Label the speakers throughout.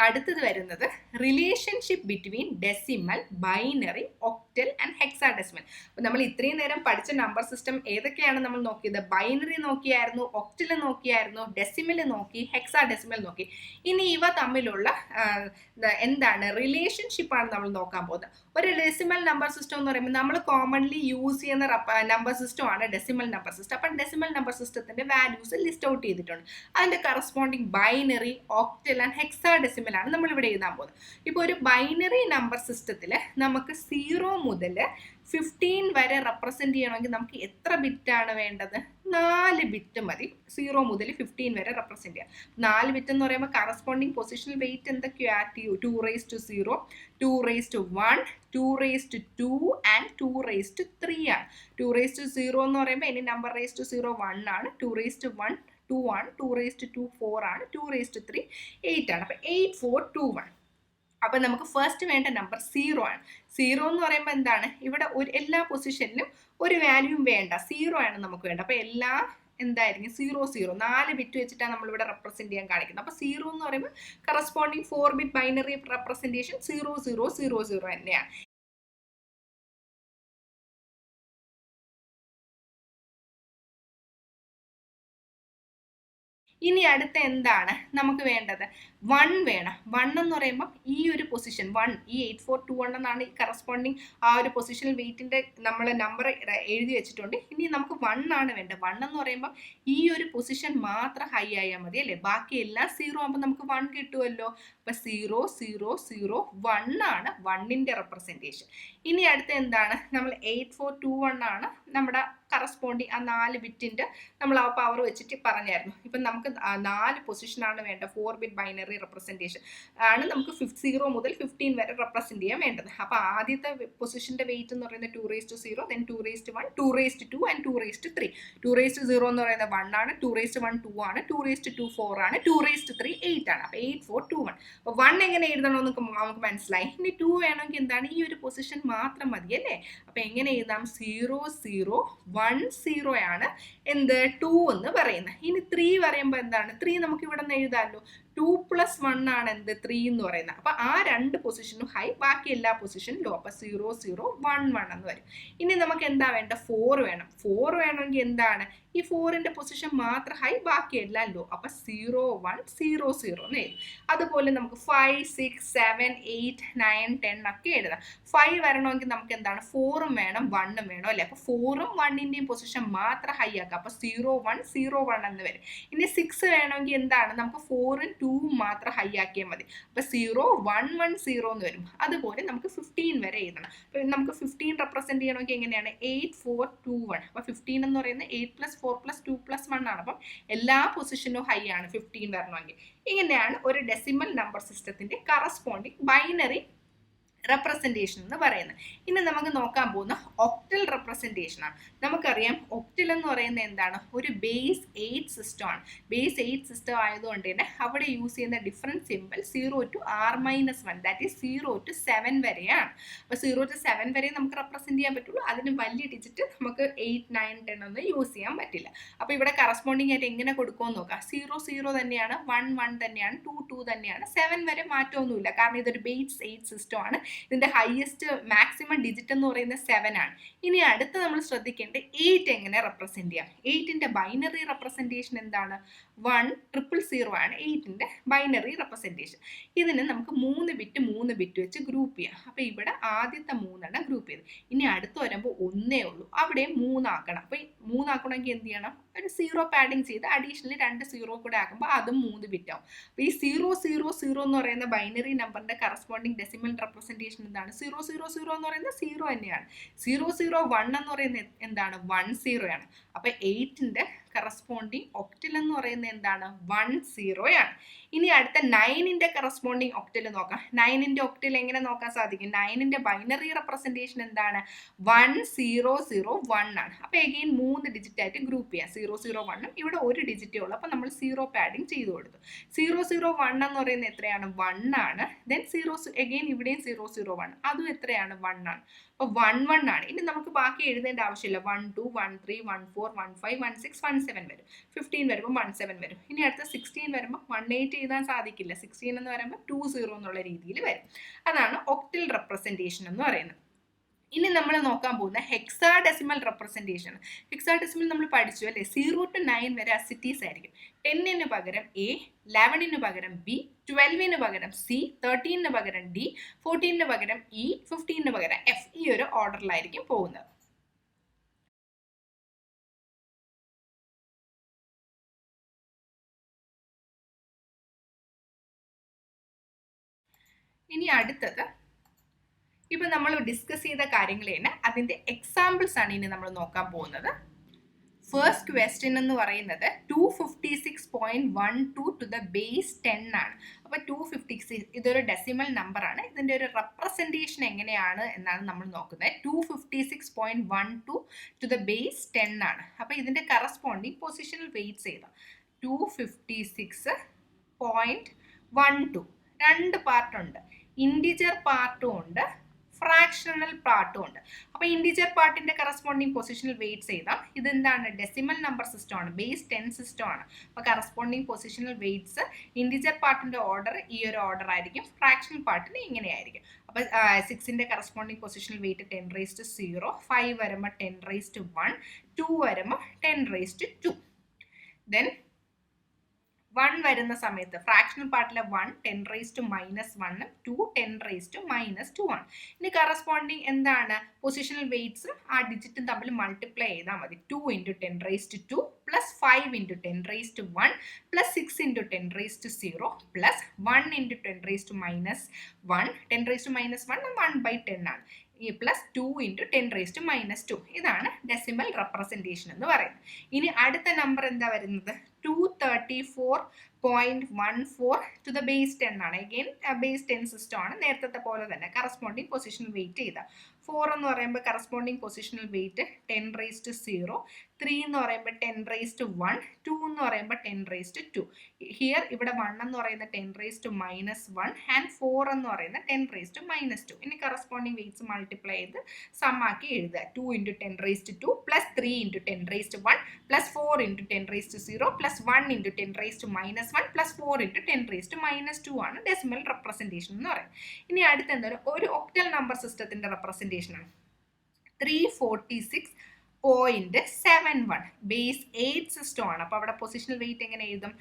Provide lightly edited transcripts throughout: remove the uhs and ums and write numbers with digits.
Speaker 1: അടുത്തത് വരുന്നത് relationship between decimal, binary, octal and hexadecimal. അപ്പോൾ നമ്മൾ ഇത്രയും നേരം പഠിച്ച നമ്പർ സിസ്റ്റം ഏതൊക്കെയാണ് നമ്മൾ നോക്കിയത്? ബൈനറി നോക്കിയായിരുന്നു, ഒക്ടൽ നോക്കിയായിരുന്നു, ഡെസിമൽ നോക്കി, ഹെക്സാഡെസിമൽ നോക്കി. ഇനി ഇവ തമ്മിലുള്ള എന്താണ് റിലേഷൻഷിപ്പാണ് നമ്മൾ നോക്കാൻ പോകുന്നത്. ഒരു ഡെസിമൽ നമ്പർ സിസ്റ്റം എന്ന് പറയുമ്പോൾ നമ്മൾ കോമൺലി യൂസ് ചെയ്യുന്ന നമ്പർ സിസ്റ്റമാണ് ഡെസിമൽ നമ്പർ സിസ്റ്റം. അപ്പം ഡെസിമൽ നമ്പർ സിസ്റ്റത്തിന്റെ വാല്യൂസ് ലിസ്റ്റ് ഔട്ട് ചെയ്തിട്ടുണ്ട്. അതിന്റെ corresponding binary, octal and hexadecimal ആണ് നമ്മൾ ഇവിടെ എഴുതാൻ പോകുന്നത്. ഇപ്പോൾ ഒരു ബൈനറി നമ്പർ സിസ്റ്റത്തിൽ നമുക്ക് 0 മുതൽ 15 വരെ റെപ്രസെന്റ് ചെയ്യണമെങ്കിൽ നമുക്ക് എത്ര ബിറ്റാണ് വേണ്ടത്? 4 ബിറ്റ് മതി 0 മുതൽ 15 വരെ റെപ്രസെന്റ് ചെയ്യാം. 4 ബിറ്റ് എന്ന് പറയുമ്പോൾ കറസ്പോണ്ടിങ് പൊസിഷണൽ വെയിറ്റ് എന്തൊക്കെയാ? 2⁻0, 2⁻1, 2⁻2 ആൻഡ് 2⁻3 ആണ്. 2⁻0 എന്ന് പറയുമ്പോൾ ഇനി നമ്പർ റേസ് ടു 0 1 ആണ്, 2⁻1 2 ആണ്, 2⁻2 4 ആണ്, 2⁻3 8 ആണ്. അപ്പൊ 8 4 2 1. അപ്പൊ നമുക്ക് ഫസ്റ്റ് വേണ്ട നമ്പർ 0 ആണ്. 0 എന്ന് പറയുമ്പോൾ എന്താണ്? ഇവിടെ എല്ലാ പൊസിഷനിലും ഒരു വാല്യൂം വേണ്ട, 0 ആണ് നമുക്ക് വേണ്ട. അപ്പൊ എല്ലാ എന്തായിരിക്കും? 0 0 4 ബിറ്റ് വെച്ചിട്ടാണ് നമ്മൾ ഇവിടെ റെപ്രസെന്റ് ചെയ്യാൻ കാണിക്കുന്നത്. അപ്പൊ 0 എന്ന് പറയുമ്പോൾ കറസ്പോണ്ടിങ് 4 ബിറ്റ് ബൈനറി റെപ്രസെന്റേഷൻ 0 0 0 0 തന്നെയാണ്. ഇനി അടുത്ത എന്താണ് നമുക്ക് വേണ്ടത്? 1 വേണം. 1 എന്ന് പറയുമ്പോൾ ഈ ഒരു പൊസിഷൻ 1, ഈ 8 4 2 1 എന്നാണ് ഈ കറസ്പോണ്ടിങ് ആ ഒരു പൊസിഷണൽ വെയിറ്റിന്റെ നമ്മൾ നമ്പർ എഴുതി വെച്ചിട്ടുണ്ട്. ഇനി നമുക്ക് 1 ആണ് വേണ്ടത്. 1 എന്ന് പറയുമ്പോൾ ഈ ഒരു പൊസിഷൻ മാത്രം ഹൈ ആയാൽ മതി അല്ലേ? ബാക്കി എല്ലാം 0 ആകുമ്പോൾ നമുക്ക് 1 കിട്ടുമല്ലോ. അപ്പൊ 0 0 0 1 ആണ് 1ന്റെ റെപ്രസെന്റേഷൻ. ഇനി അടുത്ത എന്താണ്? നമ്മൾ 8 4 2 1 ആണ് നമ്മുടെ കറസ്പോണ്ടിങ് ആ 4 ബിറ്റിന്റെ നമ്മൾ ആ പവർ വെച്ചിട്ട് പറഞ്ഞായിരുന്നു. ഇപ്പം നമുക്ക് 4 പൊസിഷനാണ് വേണ്ട. 4 ബിറ്റ് ബൈനറി റെപ്രസെന്റേഷൻ ആണ് നമുക്ക് 0 മുതൽ 15 വരെ റെപ്രസെന്റ് ചെയ്യാൻ വേണ്ടത്. അപ്പൊ ആദ്യത്തെ പൊസിഷന്റെ വെയിറ്റ് എന്ന് പറയുന്നത് 2⁻0, then 2⁻1, 2⁻2 ആൻഡ് 2⁻3. 2⁻0 എന്ന് പറയുന്നത് 1 ആണ്, 2⁻1 2 ആണ്, 2⁻2 4 ആണ്, 2⁻3 8 ആണ്. അപ്പൊ 8 4 2 1. അപ്പൊ 1 എങ്ങനെ എഴുതണമെന്ന് നമുക്ക് മനസ്സിലായി. ഇനി 2 വേണമെങ്കിൽ എന്താണ്? ഈ ഒരു പൊസിഷൻ മാത്രം മതി അല്ലേ? അപ്പൊ എങ്ങനെ എഴുതാം? 0 0 1 0 ആണ് എന്ത് 2 എന്ന് പറയുന്നത്. ഇനി 3 പറയുമ്പോൾ എന്താണ്? 3 നമുക്ക് ഇവിടെ നിന്ന് എഴുതാമല്ലോ. 2 + 1 ആണ് എന്ത് 3 എന്ന് പറയുന്നത്. അപ്പൊ ആ 2 പൊസിഷനും ഹൈ, ബാക്കി എല്ലാ പൊസിഷനും ലോ. അപ്പൊ 0 0 1 1 എന്ന് വരും. ഇനി നമുക്ക് എന്താ വേണ്ട? 4 വേണം. 4 വേണമെങ്കിൽ എന്താണ്? ഈ 4ന്റെ പൊസിഷൻ മാത്രം ഹൈ, ബാക്കി എല്ലാം ലോ. അപ്പൊ 0 1 0 0 എന്ന് എഴുതും. അതുപോലെ നമുക്ക് 5 6 7 8 9 10 ഒക്കെ എഴുതാം. 5 വരണമെങ്കിൽ നമുക്ക് എന്താണ്? 4ഉം വേണം 1ഉം വേണം അല്ലെ? അപ്പൊ 4ഉം 1ന്റെയും പൊസിഷൻ മാത്രം ഹൈ ആക്കാം. അപ്പൊ 0 1 0 1 എന്ന് വരും. ഇനി 6 വേണമെങ്കിൽ എന്താണ്? നമുക്ക് 4ഉം 2ഉം മാത്രം ഹൈ ആക്കിയാൽ മതി. അപ്പൊ 0 1 1 0 എന്ന് വരും. അതുപോലെ നമുക്ക് 15 വരെ എഴുതണം. അപ്പൊ നമുക്ക് 15 റെപ്രസെന്റ് ചെയ്യണമെങ്കിൽ എങ്ങനെയാണ്? 8 4 2 1. അപ്പൊ 15 എന്ന് പറയുന്നത് 8 + 4 + 2 + 1 ആണ്. അപ്പം എല്ലാ പൊസിഷനും ഹൈ ആണ് 15 വരണമെങ്കിൽ. ഇങ്ങനെയാണ് ഒരു ഡെസിമൽ നമ്പർ സിസ്റ്റത്തിന്റെ കറസ്പോണ്ടിങ് ബൈനറി റെപ്രസെന്റേഷൻ എന്ന് പറയുന്നത്. ഇനി നമുക്ക് നോക്കാൻ പോകുന്ന ഒക്ടൽ റെപ്രസെന്റേഷൻ ആണ്. നമുക്കറിയാം ഒക്ടൽ എന്ന് പറയുന്നത് എന്താണ്? ഒരു ബേസ് 8 സിസ്റ്റം ആണ്. ബേസ് 8 സിസ്റ്റം ആയതുകൊണ്ട് തന്നെ അവിടെ യൂസ് ചെയ്യുന്ന different simple 0 to r-1, that is 0 to 7 വരെയാണ്. അപ്പോൾ 0 to 7 വരെ നമുക്ക് റെപ്രസെന്റ് ചെയ്യാൻ പറ്റുള്ളൂ. അതിന് വലിയ ഡിജിറ്റ് നമുക്ക് 8 9 10 ഒന്നും യൂസ് ചെയ്യാൻ പറ്റില്ല. അപ്പോൾ ഇവിടെ കറസ്പോണ്ടിങ് ആയിട്ട് എങ്ങനെ കൊടുക്കുമെന്ന് നോക്കാം. 0 0 തന്നെയാണ്, 1 1 തന്നെയാണ്, 2 2 തന്നെയാണ്, 7 വരെ മാറ്റമൊന്നുമില്ല. കാരണം ഇതൊരു ബേസ് 8 സിസ്റ്റം ആണ്. ഇതിന്റെ ഹയസ്റ്റ് മാക്സിമം ഡിജിറ്റ് എന്ന് പറയുന്നത് 7 ആണ്. ഇനി അടുത്ത് നമ്മൾ ശ്രദ്ധിക്കേണ്ടത് 8 എങ്ങനെ റെപ്രസെന്റ് ചെയ്യാം. 8ന്റെ ബൈനറി റെപ്രസെന്റേഷൻ എന്താണ്? 1 0 0 ആണ് 8ന്റെ ബൈനറി റെപ്രസെന്റേഷൻ. ഇതിന് നമുക്ക് 3 ബിറ്റ് വെച്ച് ഗ്രൂപ്പ് ചെയ്യാം. അപ്പൊ ഇവിടെ ആദ്യത്തെ 3 ഗ്രൂപ്പ് ചെയ്ത്, ഇനി അടുത്ത് വരുമ്പോൾ 1 ഉള്ളൂ, അവിടെ 3 ആക്കണം. അപ്പൊ 3 ആക്കണമെങ്കിൽ എന്ത് ചെയ്യണം? ഒരു 0 പാഡിങ് ചെയ്ത് അഡീഷണലി 2 0 കൂടെ ആക്കുമ്പോൾ അതും 3 ബിറ്റ് ആവും. അപ്പൊ ഈ 0 0 0 എന്ന് പറയുന്ന ബൈനറി നമ്പറിന്റെ കറസ്പോണ്ടിങ് ഡെസിമൽ റെപ്രസെന്റേഷൻ എന്താണ്? 0 0 0 എന്ന് പറയുന്നത് 0 തന്നെയാണ്. 0 0 1 എന്ന് പറയുന്നത് എന്താണ്? 1 0 ആണ്. അപ്പൊ 8ന്റെ കറസ്പോണ്ടിങ് ഒക്ടൽ എന്ന് പറയുന്നത് എന്താണ്? 1 0 ആണ്. ഇനി അടുത്ത 9ന്റെ കറസ്പോണ്ടിങ് ഒക്ടൽ നോക്കാം. 9ന്റെ ഒക്ടൽ എങ്ങനെ നോക്കാൻ സാധിക്കും? 9ന്റെ ബൈനറി റെപ്രസെന്റേഷൻ എന്താണ്? 1 0 0 1 ആണ്. അപ്പൊ എഗെയിൻ 3 ഡിജിറ്റ് ആയിട്ട് ഗ്രൂപ്പ് ചെയ്യാം. 0 0 1ഉം ഇവിടെ ഒരു ഡിജിറ്റേ ഉള്ളൂ. അപ്പൊ നമ്മൾ 0 പാഡിങ് ചെയ്തു കൊടുത്തു. 0 0 1 എന്ന് പറയുന്നത് എത്രയാണ്? 1 ആണ്. ദെൻ 0 എഗെയിൻ ഇവിടെയും 0 0 1, അതും എത്രയാണ്? 1 ആണ്. അപ്പോൾ 1 1 ആണ്. ഇനി നമുക്ക് ബാക്കി എഴുതേണ്ട ആവശ്യമില്ല. 1 2 1 3 1 4 1 5 1 6 1 7 വരും. 15 വരുമ്പോൾ 1 7 വരും. ഇനി അടുത്ത 16 വരുമ്പോൾ 18 എഴുതാൻ സാധിക്കില്ല. 16 എന്ന് പറയുമ്പോൾ 2 0 എന്നുള്ള രീതിയിൽ വരും. അതാണ് ഒക്ടൽ റെപ്രസെൻറ്റേഷൻ എന്ന് പറയുന്നത്. ഇനി നമ്മൾ നോക്കാൻ പോകുന്ന ഹെക്സാഡെസിമൽ റെപ്രസെൻറ്റേഷൻ. ഹെക്സാഡെസിമൽ നമ്മൾ പഠിച്ചു അല്ലേ? 0 to 9 വരെ അസിറ്റീസ് ആയിരിക്കും. 10 പകരം എ, 11 പകരം ബി, 12 പകരം സി, 13 പകരം ഡി, 14 പകരം ഇ, 15 പകരം എഫ്. ഈ ഒരു ഓർഡറിലായിരിക്കും പോകുന്നത്. ഇനി അടുത്തത് ഇപ്പൊ നമ്മൾ ഡിസ്കസ് ചെയ്ത കാര്യങ്ങൾ തന്നെ അതിന്റെ എക്സാമ്പിൾസ് ആണ് ഇനി നമ്മൾ നോക്കാൻ പോകുന്നത്. ഫസ്റ്റ് ക്വസ്റ്റ്യൻ എന്ന് പറയുന്നത് 256.12 ടു ദ ബേസ് 10 ആണ്. അപ്പോൾ 256 ഇതൊരു ഡെസിമൽ നമ്പർ ആണ്. ഇതിന്റെ ഒരു റെപ്രസെൻറ്റേഷൻ എങ്ങനെയാണ് എന്നാണ് നമ്മൾ നോക്കുന്നത്. 256.12 ടു ദ ബേസ് 10 ആണ്. അപ്പോൾ ഇതിന്റെ കറസ്പോണ്ടിങ് പൊസിഷണൽ വെയിറ്റ്സ് ചെയ്താൽ 256.12 രണ്ട് പാർട്ടുണ്ട്. ഇൻഡിജർ പാർട്ടും ഉണ്ട്, ഫ്രാക്ഷണൽ പാർട്ടും ഉണ്ട്. അപ്പോൾ ഇൻഡിജർ പാർട്ടിന്റെ കറസ്പോണ്ടിങ് പൊസിഷണൽ വെയിറ്റ്സ് ചെയ്താൽ ഇതെന്താണ്? ഡെസിമൽ നമ്പർ സിസ്റ്റം ആണ്, ബേസ് 10 സിസ്റ്റം ആണ്. അപ്പോൾ കറസ്പോണ്ടിങ് പൊസിഷണൽ വെയിറ്റ്സ് ഇൻഡിജർ പാർട്ടിന്റെ ഓർഡർ ഈ ഒരു ഓർഡർ ആയിരിക്കും, ഫ്രാക്ഷണൽ പാർട്ടിന് ഇങ്ങനെയായിരിക്കും. അപ്പോൾ 6ന്റെ കറസ്പോണ്ടിങ് പൊസിഷണൽ വെയിറ്റ് 10⁻�0, 5 വരുമ്പോൾ 10⁻1, 2 വരുമ്പോൾ 10⁻2. ദെൻ 1 വരുന്ന സമയത്ത് ഫ്രാക്ഷണൽ പാർട്ടിലെ 1 10⁻⁻1, 2 10⁻2 ആണ്. ഇനി കറസ്പോണ്ടിങ് എന്താണ്? പൊസിഷണൽ വെയിറ്റ്സും ആ ഡിജിറ്റും തമ്മിൽ മൾട്ടിപ്ലൈ ചെയ്താൽ മതി. 2 × 10⁻2 പ്ലസ് 5 × 10⁻1 പ്ലസ് 6 × 10⁻0 പ്ലസ് 1 × 10⁻1, 10⁻1 1/10 ആണ്. ഈ പ്ലസ് 2 × 10⁻2. ഇതാണ് ഡെസിമൽ റെപ്രസെൻറ്റേഷൻ എന്ന് പറയുന്നത്. ഇനി അടുത്ത നമ്പർ എന്താ വരുന്നത്? 234.14 ടു ദ ബേസ് 10 ആണ്. അഗെയിൻ ബേസ് 10 സിസ്റ്റം ആണ്. നേരത്തെ പോലെ തന്നെ കറസ്പോണ്ടിങ് പൊസിഷണൽ വെയിറ്റ് ചെയ്താൽ 4 എന്ന് പറയുമ്പോൾ കറസ്പോണ്ടിങ് പൊസിഷണൽ വെയിറ്റ് 10⁻0, 3 എന്ന് പറയുമ്പോൾ 10⁻1, 2 എന്ന് പറയുമ്പോൾ 10⁻2. ഹിയർ ഇവിടെ 1 എന്ന് പറയുന്നത് 10⁻1 ആൻഡ് 4 എന്ന് പറയുന്നത് 10⁻2. ഇനി കറസ്പോണ്ടിങ് വെയിറ്റ്സ് മൾട്ടിപ്ലൈ ചെയ്ത് സമ്മാക്കി എഴുതുക. 2 × 10⁻2 പ്ലസ് 3 × 10⁻1 പ്ലസ് 4 × 10⁻0 പ്ലസ് 1 × 10⁻1 പ്ലസ് 4 × 10⁻2 ആണ് ഡെസിമൽ റെപ്രസെൻറ്റേഷൻ എന്ന് പറയുന്നത്. ഇനി അടുത്ത എന്താണ്? ഒരു ഒക്ടൽ നമ്പർ സിസ്റ്റത്തിന്റെ റെപ്രസെൻറ്റേഷൻ ആണ്. 346.71 ബേസ് 8 സിസ്റ്റം ആണ്. അപ്പോൾ അവിടെ പൊസിഷണൽ വെയിറ്റ് എങ്ങനെ എഴുതും?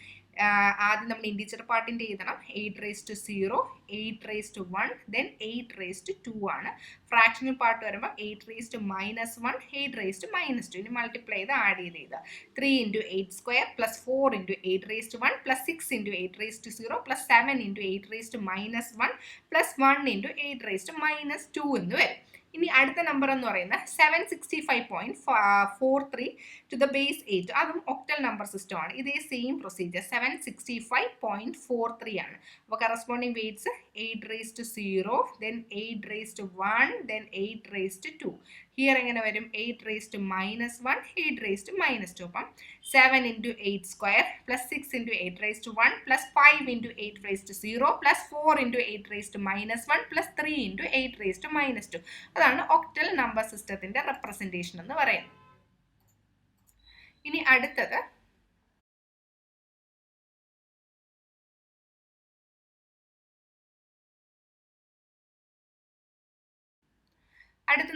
Speaker 1: ആദ്യം നമ്മൾ ഇൻഡിജർ പാർട്ടിന്റെ എഴുതണം. 8⁻0, 8⁻1, ദെൻ 8⁻2 ആണ്. ഫ്രാക്ഷണൽ പാർട്ട് വരുമ്പോൾ 8⁻1, 8⁻2. ഇനി മൾട്ടിപ്ലൈ ചെയ്ത് ആഡ് ചെയ്ത് എഴുതുക. 3 × 8² പ്ലസ് 4 × 8⁻1 പ്ലസ് 6 × 8⁻0 പ്ലസ് 7 × 8⁻1 പ്ലസ് 1 × 8⁻2 എന്ന് വരും. ഇനി അടുത്ത നമ്പർ എന്ന് പറയുന്നത് 765.43 ടു ദ ബേസ് 8. അതും ഒക്ടൽ നമ്പർ സിസ്റ്റം ആണ്. ഇതേ സെയിം പ്രൊസീജിയർ 765.43 ആണ്. അപ്പോൾ corresponding weights 8⁻0, then 8⁻1, then 8⁻2. Here എങ്ങനെ വരും? 8⁻1, 8⁻2. അപ്പം 7 × 8² പ്ലസ് 6 × 8⁻1 പ്ലസ് 5 × 8⁻0 പ്ലസ് 4 × 8⁻1 പ്ലസ് 3 × 8⁻2. അതാണ് ഒക്ടൽ നമ്പർ സിസ്റ്റത്തിന്റെ റെപ്രസെൻറ്റേഷൻ എന്ന് പറയുന്നത്. ഇനി അടുത്തത്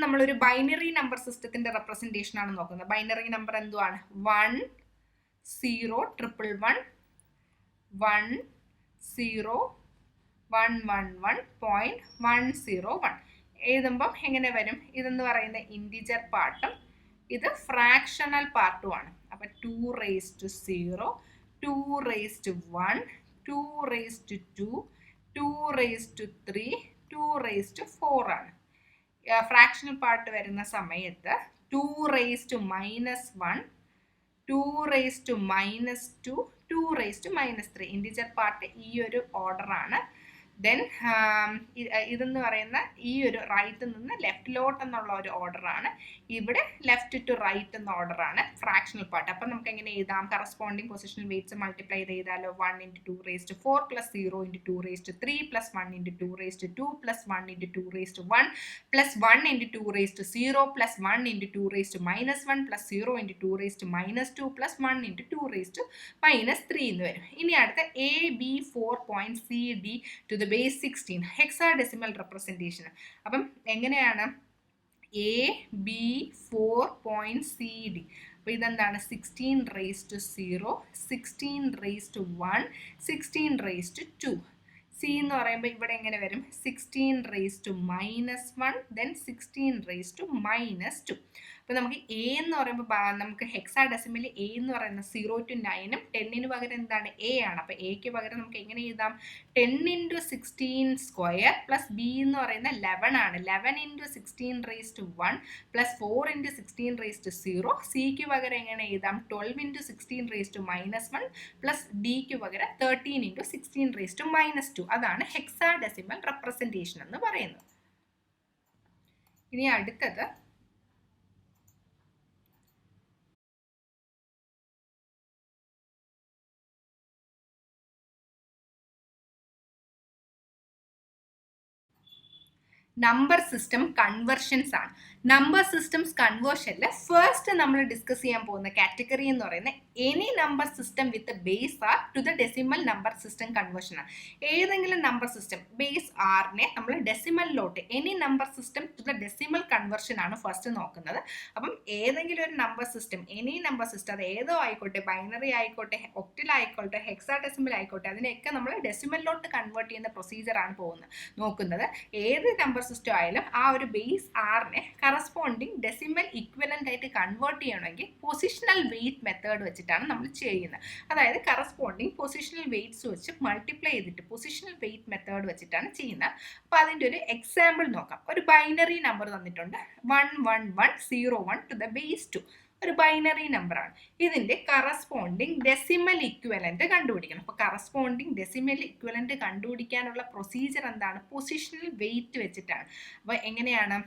Speaker 1: നമ്മളൊരു ബൈനറി നമ്പർ സിസ്റ്റത്തിന്റെ റെപ്രസെൻറ്റേഷൻ ആണ് നോക്കുന്നത്. ബൈനറി നമ്പർ എന്തുവാണ്? 1 0 1 1 1 0 1 1 1.101 എഴുതുമ്പം എങ്ങനെ വരും? ഇതെന്ന് പറയുന്ന ഇൻഡിജർ പാർട്ടും ഇത് ഫ്രാക്ഷണൽ പാർട്ടും ആണ്. അപ്പൊ 2⁻0, 2⁻1, 2⁻2, 2⁻3, 2⁻4 ആണ്. ഫ്രാക്ഷണൽ പാർട്ട് വരുന്ന സമയത്ത് 2⁻1, 2⁻2, 2⁻3. ഇൻഡിജർ പാർട്ട് ഈ ഒരു ഓർഡർ ആണ്. ദെൻ ഇതെന്ന് പറയുന്ന ഈ ഒരു റൈറ്റിൽ നിന്ന് ലെഫ്റ്റിലോട്ട് എന്നുള്ള ഒരു ഓർഡറാണ്. ഇവിടെ ലെഫ്റ്റ് ടു റൈറ്റ് എന്ന ഓർഡറാണ് ഫ്രാക്ഷണൽ പാർട്ട്. അപ്പം നമുക്ക് എങ്ങനെ എഴുതാം? കറസ്പോണ്ടിങ് പൊസിഷണൽ വെയിറ്റ്സ് മൾട്ടിപ്ലൈ ചെയ്ത് എഴുതാലോ. 1 × 2⁴ plus 0 × 2⁵ plus 1 × 2⁵2 plus 1 × 2⁴1 plus 1 × 2⁵0 plus 1 × 2⁻1 plus 0 × 2⁻2 plus 1 × 2⁻3 എന്ന് വരും. ഇനി അടുത്ത AB4 point CD to the base 16 hexadecimal representation. അപ്പം എങ്ങനെയാണ്? AB4 point CD. അപ്പോൾ ഇതെന്താണ്? 16⁻0 16⁻1 16⁻2. സി എന്ന് പറയുമ്പോൾ ഇവിടെ എങ്ങനെ വരും? 16⁻1 ദെൻ 16⁻2. അപ്പോൾ നമുക്ക് എ എന്ന് പറയുമ്പോൾ നമുക്ക് ഹെക്സാഡെസിമൽ എ എന്ന് പറയുന്നത് 0 to 9 10 പകരം എന്താണ്? എ ആണ്. അപ്പോൾ എക്ക് പകരം നമുക്ക് എങ്ങനെ എഴുതാം? 10 × 16² പ്ലസ് ബി എന്ന് പറയുന്ന 11 ആണ്. 11 × 16⁻1 പ്ലസ് 4 × 16⁻0. സിക്ക് പകരം എങ്ങനെ എഴുതാം? 12 × 16⁻1 പ്ലസ് ഡിക്ക് പകരം 13 × 16⁻2. അതാണ് ഹെക്സാഡെസിമൽ റെപ്രസെൻറ്റേഷൻ എന്ന് പറയുന്നത്. ഇനി അടുത്തത് നമ്പർ സിസ്റ്റം കൺവേർഷൻസ് ആണ്. നമ്പർ സിസ്റ്റംസ് കൺവേർഷനിൽ ഫസ്റ്റ് നമ്മൾ ഡിസ്കസ് ചെയ്യാൻ പോകുന്ന കാറ്റഗറി എന്ന് പറയുന്നത് any number system with base R to the decimal number system conversion ആണ്. ഏതെങ്കിലും നമ്പർ സിസ്റ്റം ബേസ് ആറിനെ നമ്മൾ ഡെസിമലിലോട്ട് any number system to the decimal conversion ആണ് ഫസ്റ്റ് നോക്കുന്നത്. അപ്പം ഏതെങ്കിലും ഒരു number system any number system അത് ഏതോ ആയിക്കോട്ടെ, ബൈനറി ആയിക്കോട്ടെ, ഒക്ടൽ ആയിക്കോട്ടെ, ഹെക്സാഡെസിമൽ ആയിക്കോട്ടെ, അതിനെയൊക്കെ നമ്മൾ ഡെസിമലിലോട്ട് കൺവേർട്ട് ചെയ്യുന്ന പ്രൊസീജിയറാണ് നോക്കുന്നത്. ഏത് നമ്പർ സിസ്റ്റം ആയാലും ആ ഒരു ബേസ് ആറിനെ കറസ്പോണ്ടിങ് ഡെസിമൽ ഇക്വലന്റ് ആയിട്ട് കൺവേർട്ട് ചെയ്യണമെങ്കിൽ പൊസിഷണൽ വെയിറ്റ് മെത്തേഡ് വെച്ചിട്ടാണ് നമ്മൾ ചെയ്യുന്നത്. അതായത് കറസ്പോണ്ടിങ് പൊസിഷണൽ വെയിറ്റ്സ് വെച്ച് മൾട്ടിപ്ലൈ ചെയ്തിട്ട് പൊസിഷണൽ വെയിറ്റ് മെത്തേഡ് വെച്ചിട്ടാണ് ചെയ്യുന്നത്. അപ്പോൾ അതിൻ്റെ ഒരു എക്സാമ്പിൾ നോക്കാം. ഒരു ബൈനറി നമ്പർ തന്നിട്ടുണ്ട് 11101 ടു ദ ബേസ് 2. ഒരു ബൈനറി നമ്പറാണ്. ഇതിന്റെ കറസ്പോണ്ടിങ് ഡെസിമൽ ഇക്വലന്റ് കണ്ടുപിടിക്കണം. അപ്പോൾ കറസ്പോണ്ടിങ് ഡെസിമൽ ഇക്വലന്റ് കണ്ടുപിടിക്കാനുള്ള പ്രൊസീജിയർ എന്താണ്? പൊസിഷണൽ വെയിറ്റ് വെച്ചിട്ടാണ്. അപ്പോൾ എങ്ങനെയാണ്?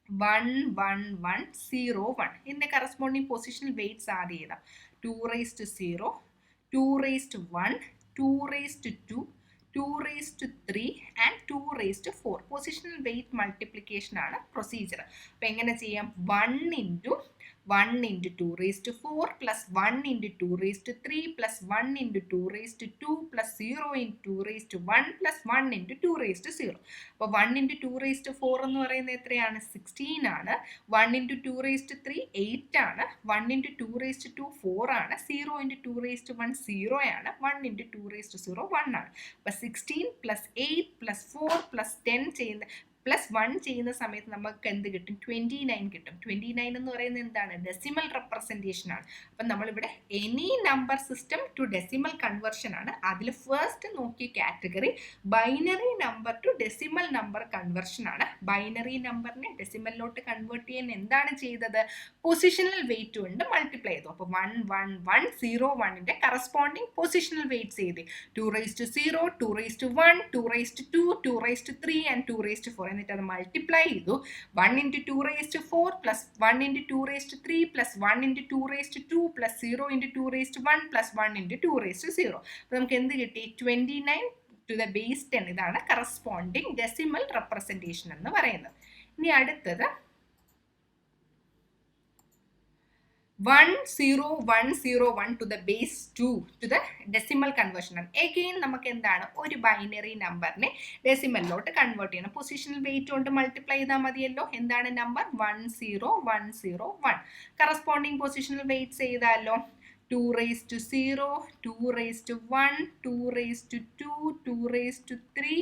Speaker 1: 11101. ഇതിന്റെ കറസ്പോണ്ടിങ് പൊസിഷണൽ വെയിറ്റ്സ് ആഡ് ചെയ്താൽ 2⁻0 2⁻1 2⁻2 2⁻3 ആൻഡ് 2⁻4. പൊസിഷണൽ വെയിറ്റ് മൾട്ടിപ്ലിക്കേഷൻ ആണ് പ്രൊസീജിയർ. അപ്പോൾ എങ്ങനെ ചെയ്യാം? 1 × 2⁴ പ്ലസ് 1 × 2⁵3 പ്ലസ് 1 × 2⁵2 പ്ലസ് 0 × 2⁻1 പ്ലസ് 1 × 2⁻0. അപ്പോൾ 1 × 2⁻4 എന്ന് പറയുന്നത് എത്രയാണ്? 16 ആണ്. 1 × 2⁻3 8 ആണ്. 1 × 2⁻2 4 ആണ്. 0 × 2⁻1 0 ആണ്. 1 × 2⁻0 1 ആണ്. അപ്പോൾ 16 പ്ലസ് 8 പ്ലസ് 4 പ്ലസ് 10 ചെയ്യുന്ന പ്ലസ് 1 ചെയ്യുന്ന സമയത്ത് നമുക്ക് എന്ത് കിട്ടും? 29 കിട്ടും. 29 എന്ന് പറയുന്നത് എന്താണ്? ഡെസിമൽ റെപ്രസെൻറ്റേഷൻ ആണ്. അപ്പം നമ്മളിവിടെ any number system to decimal conversion ആണ്. അതിൽ ഫസ്റ്റ് നോക്കിയ category binary number to decimal number conversion ആണ്. ബൈനറി നമ്പറിനെ ഡെസിമലിലോട്ട് കൺവേർട്ട് ചെയ്യാൻ എന്താണ് ചെയ്തത്? പൊസിഷണൽ വെയിറ്റ് കൊണ്ട് മൾട്ടിപ്ലൈ ചെയ്തു. അപ്പോൾ 11101ന്റെ കറസ്പോണ്ടിങ് പൊസിഷണൽ വെയിറ്റ്സ് ചെയ്ത് 2⁻0 2⁻1 2⁻2 2⁻3 ആൻഡ് 2⁻4 എന്നിട്ട് അത് മൾട്ടിപ്ലൈ ചെയ്തു. 1 × 2⁻4 പ്ലസ് 1 × 2⁻3 പ്ലസ് 1 × 2⁻2 പ്ലസ് 0 × 2⁻1 പ്ലസ് 1 × 2⁻0. അപ്പോൾ നമുക്ക് എന്ത് കിട്ടി? 29 ടു ദ ബേസ് 10. ഇതാണ് കറസ്പോണ്ടിങ് ഡെസിമൽ റെപ്രസെൻറ്റേഷൻ എന്ന് പറയുന്നത്. ഇനി അടുത്തത് 10101 to the base 2 to the decimal conversion. Again നമുക്ക് എന്താണ്? ഒരു ബൈനറി നമ്പറിനെ ഡെസിമലിലോട്ട് കൺവേർട്ട് ചെയ്യണം. പൊസിഷണൽ വെയിറ്റ് കൊണ്ട് മൾട്ടിപ്ലൈ ചെയ്താൽ മതിയല്ലോ. എന്താണ് നമ്പർ? 10101. കറസ്പോണ്ടിങ് പൊസിഷണൽ വെയിറ്റ്സ് ചെയ്താലോ? 2⁻0 2⁻1 2⁻2 2⁻3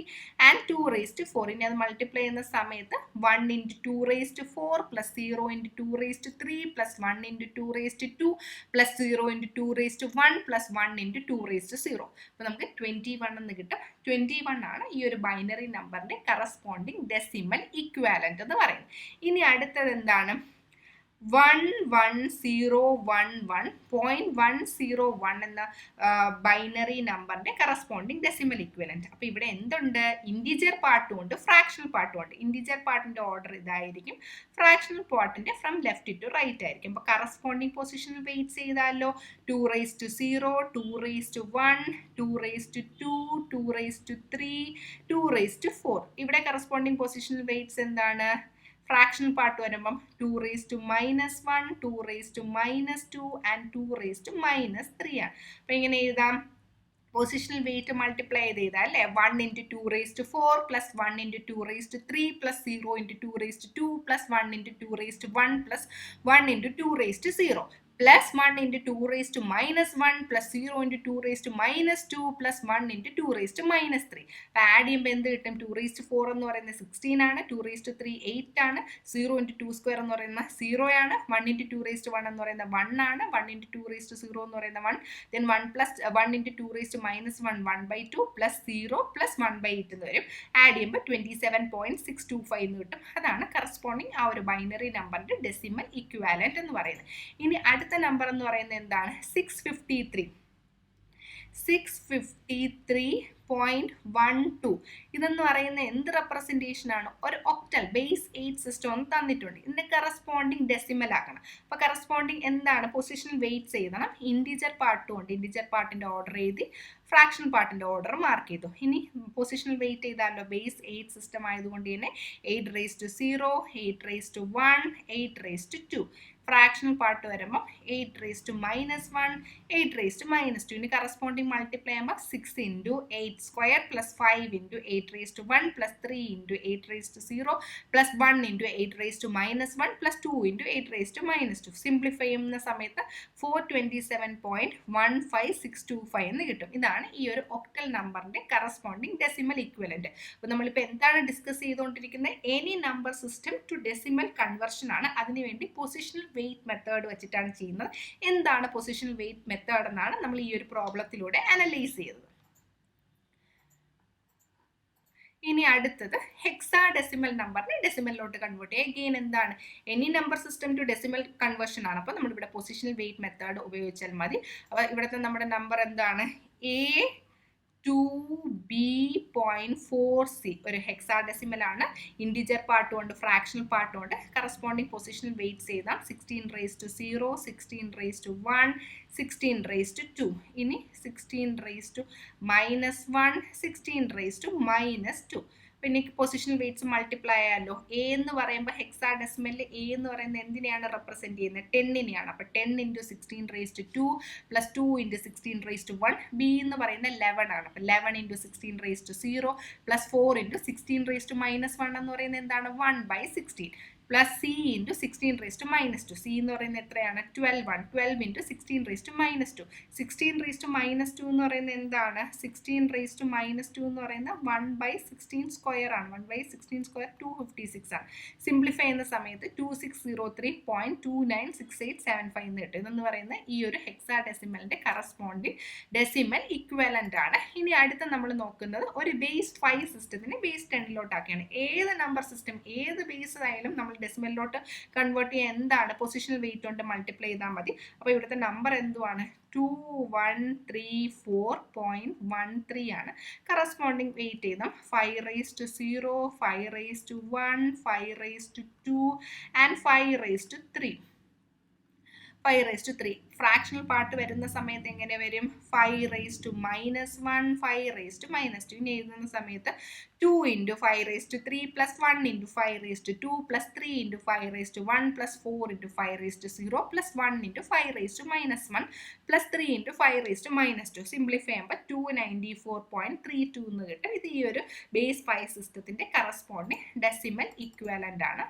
Speaker 1: ആൻഡ് 2⁻4. ഇനി അത് മൾട്ടിപ്ലൈ ചെയ്യുന്ന സമയത്ത് 1 × 2⁻4 പ്ലസ് 0 × 2⁻3 പ്ലസ് 1 × 2⁻2 പ്ലസ് 0 × 2⁻1 പ്ലസ് 1 × 2⁻0. അപ്പോൾ നമുക്ക് 21 എന്ന് കിട്ടും. 21 ആണ് ഈ ഒരു ബൈനറി നമ്പറിന്റെ കറസ്പോണ്ടിങ് ഡെസിമൽ ഇക്വാലന്റ് എന്ന് പറയുന്നത്. ഇനി അടുത്തത് എന്താണ്? 1101.101 എന്ന ബൈനറി നമ്പറിന്റെ കറസ്പോണ്ടിങ് ഡെസിമൽ ഇക്വലന്റ്. അപ്പൊ ഇവിടെ എന്തുണ്ട്? ഇന്റിജർ പാർട്ടും ഉണ്ട്, ഫ്രാക്ഷണൽ പാർട്ടും ഉണ്ട്. ഇന്റിജർ പാർട്ടിന്റെ ഓർഡർ ഇതായിരിക്കും, ഫ്രാക്ഷണൽ പാർട്ടിന്റെ ഫ്രം ലെഫ്റ്റ് ടു റൈറ്റ് ആയിരിക്കും. അപ്പൊ കറസ്പോണ്ടിങ് പൊസിഷനിൽ വെയിറ്റ് ചെയ്താലോ 2^0, 2^1, 2^2, 2^3, 2^4. ഇവിടെ കറസ്പോണ്ടിങ് പൊസിഷണൽ വെയിറ്റ്സ് എന്താണ്? ഫ്രാക്ഷണൽ പാർട്ട് വരുമ്പം 2^-1, 2^-2 ആൻഡ് 2^-3 ആണ്. അപ്പൊ ഇങ്ങനെ എഴുതാം, പൊസിഷണൽ വെയിറ്റ് മൾട്ടിപ്ലൈ ചെയ്താൽ അല്ലേ 1 × 2^4 + 1 × 2^3 + 0 × 2^2 + 1 × 2^1 + 1 × 2^0 plus 1 × 2^-1 plus 0 × 2^-2 plus 1 × 2^-3. അപ്പോൾ ആഡ് ചെയ്യുമ്പോൾ എന്ത് കിട്ടും? 2^4 എന്ന് പറയുന്നത് 16 ആണ്, 2^3 8 ആണ്, 0 × 2² എന്ന് പറയുന്നത് 0 ആണ്, 1 × 2^1 എന്ന് പറയുന്നത് 1 ആണ്, 1 × 2^0 എന്ന് പറയുന്നത് 1, then 1 + 1 × 2^-1 1/2 plus 0 plus 1/8 എന്ന് വരും. ആഡ് ചെയ്യുമ്പോൾ 27.625 എന്ന് കിട്ടും. അതാണ് കറസ്പോണ്ടിങ് ആ ഒരു ബൈനറി നമ്പറിന്റെ ഡെസിമൽ ഇക്വാലന്റ് എന്ന് പറയുന്നത്. ഇനി അടുത്ത നമ്പർ എന്ന് പറയുന്നത് എന്താണ്? 653.12. ഇതെന്ന് പറയുന്ന എന്ത് റെപ്രസെന്റേഷൻ ആണ്? ഒരു ഒക്ടൽ ബേസ് 8 സിസ്റ്റം ഒന്ന് തന്നിട്ടുണ്ട്. ഇതിന്റെ കറസ്പോണ്ടിങ് ഡെസിമൽ ആക്കണം. അപ്പൊ കറസ്പോണ്ടിങ് എന്താണ്? പൊസിഷണൽ വെയിറ്റ്സ് എഴുതണം. ഇന്റിജർ പാർട്ടും ഉണ്ട്, ഇന്റിജർ പാർട്ടിന്റെ ഓർഡർ എഴുതി, ഫ്രാക്ഷണൽ പാർട്ടിന്റെ ഓർഡർ മാർക്ക് ചെയ്തു. ഇനി പൊസിഷണൽ വെയിറ്റ് ചെയ്താലോ ബേസ് 8 സിസ്റ്റം ആയതുകൊണ്ട് തന്നെ 8^0, 8^1, 8^2. ഫ്രാക്ഷണൽ പാർട്ട് വരുമ്പോൾ 8^-1, 8^-2. ഇനി കറസ്പോണ്ടിങ് മൾട്ടിപ്ലൈ ചെയ്യുമ്പോൾ 6 × 8² plus 5 × 8^1 plus 3 × 8^0 plus 1 × 8^-1 plus 2 × 8^-2. Simplify ചെയ്യുന്ന സമയത്ത് 427.15625 എന്ന് കിട്ടും. ഇതാണ് ഈ ഒരു ഒക്ടൽ നമ്പറിന്റെ കറസ്പോണ്ടിങ് ഡെസിമൽ ഇക്വലന്റ്. അപ്പോൾ നമ്മളിപ്പോൾ എന്താണ് ഡിസ്കസ് ചെയ്തുകൊണ്ടിരിക്കുന്നത്? Any number system to decimal conversion ആണ്. അതിനുവേണ്ടി പൊസിഷണൽ വെയിറ്റ് മെത്തേഡ് വെച്ചിട്ടാണ് ചെയ്യുന്നത്. എന്താണ് പൊസിഷണൽ വെയിറ്റ് മെത്തേഡ് എന്നാണ് നമ്മൾ ഈ ഒരു പ്രോബ്ലത്തിലൂടെ അനലൈസ് ചെയ്തത്. ഇനി അടുത്തത് ഹെക്സാഡെസിമൽ നമ്പറിനെ ഡെസിമലിലോട്ട് കൺവേർട്ട് ചെയ്യുക. അഗെയിൻ എന്താണ്? Any number system to decimal conversion ആണ്. അപ്പോൾ നമ്മളിവിടെ പൊസിഷണൽ വെയിറ്റ് മെത്തേഡ് ഉപയോഗിച്ചാൽ മതി. അപ്പോൾ ഇവിടുത്തെ നമ്മുടെ നമ്പർ എന്താണ്? A2B.4C ഒരു ഹെക്സാഡെസിമൽ ആണ്. ഇന്റിജർ പാർട്ടും ഉണ്ട്, ഫ്രാക്ഷണൽ പാർട്ടും ഉണ്ട്. കറസ്പോണ്ടിങ് പൊസിഷണൽ വെയിറ്റ്സ് ചെയ്താൽ 16^0, 16^1, 16^2. ഇനി 16^-1, 16^-2. പിന്നെ പൊസിഷണൽ വെയിറ്റ്സ് മൾട്ടിപ്ലൈ ആയാലോ. എ എന്ന് പറയുമ്പോൾ ഹെക്സാഡെസിമലിൽ എ എന്ന് പറയുന്നത് എന്തിനെയാണ് റെപ്രസെന്റ് ചെയ്യുന്നത്? 10-നെയാണ്. അപ്പോൾ 10 × 16^2 plus 2 × 16^1. ബി എന്ന് പറയുന്നത് 11 ആണ്. അപ്പോൾ 11 × 16^0 plus 4 × 16^-1 എന്ന് പറയുന്നത് എന്താണ്? 1/16 plus C × 16^-2. C എന്ന് പറയുന്നത് എത്രയാണ്? 12 ആണ്. 12 × 16^-2. 16^-2 എന്ന് പറയുന്നത് എന്താണ്? 16^-2 എന്ന് പറയുന്നത് 1/16² ആണ്. 1/16² 256 ആണ്. സിംപ്ലിഫൈ ചെയ്യുന്ന സമയത്ത് 2603.296875 എന്ന് കിട്ടും. ഇതെന്ന് പറയുന്നത് ഈ ഒരു ഹെക്സാഡെസിമലിന്റെ കറസ്പോണ്ടിങ് ഡെസിമൽ ഇക്വലന്റ് ആണ്. ഇനി അടുത്ത നമ്മൾ നോക്കുന്നത് ഒരു ബേസ് 5 സിസ്റ്റത്തിനെ ബേസ് 10-ലോട്ടാക്കിയാണ്. ഏത് നമ്പർ സിസ്റ്റം, ഏത് ബേസ് ആയാലും നമ്മൾ ഡെസിമലിലോട്ട് കൺവേർട്ട് ചെയ്യാൻ എന്താണ്? പൊസിഷണൽ വെയിറ്റ് കൊണ്ട് മൾട്ടിപ്ലൈ ചെയ്താൽ മതി. അപ്പോൾ ഇവിടുത്തെ നമ്പർ എന്തുവാണ്? 2134.13 ആണ്. കറസ്പോണ്ടിങ് വെയിറ്റ് ചെയ്താൽ 5^0, 5^1, 5^2 ആൻഡ് 5^3. 5^3. ഫ്രാക്ഷണൽ പാർട്ട് വരുന്ന സമയത്ത് എങ്ങനെ വരും? 5^-1, 5^-2. ഇനി എഴുതുന്ന സമയത്ത് 2 × 5^3 plus 1 × 5^2 plus 3 × 5^1 plus 4 × 5^0 plus 1 × 5^-1 plus 3 × 5^-2. Simplify ചെയ്യുമ്പോൾ 294.32 എന്ന് കിട്ടും. ഇത് ഈ ഒരു ബേസ് 5 സിസ്റ്റത്തിന്റെ കറസ്പോണ്ടിങ് ഡെസിമൽ ഇക്വലന്റ് ആണ്.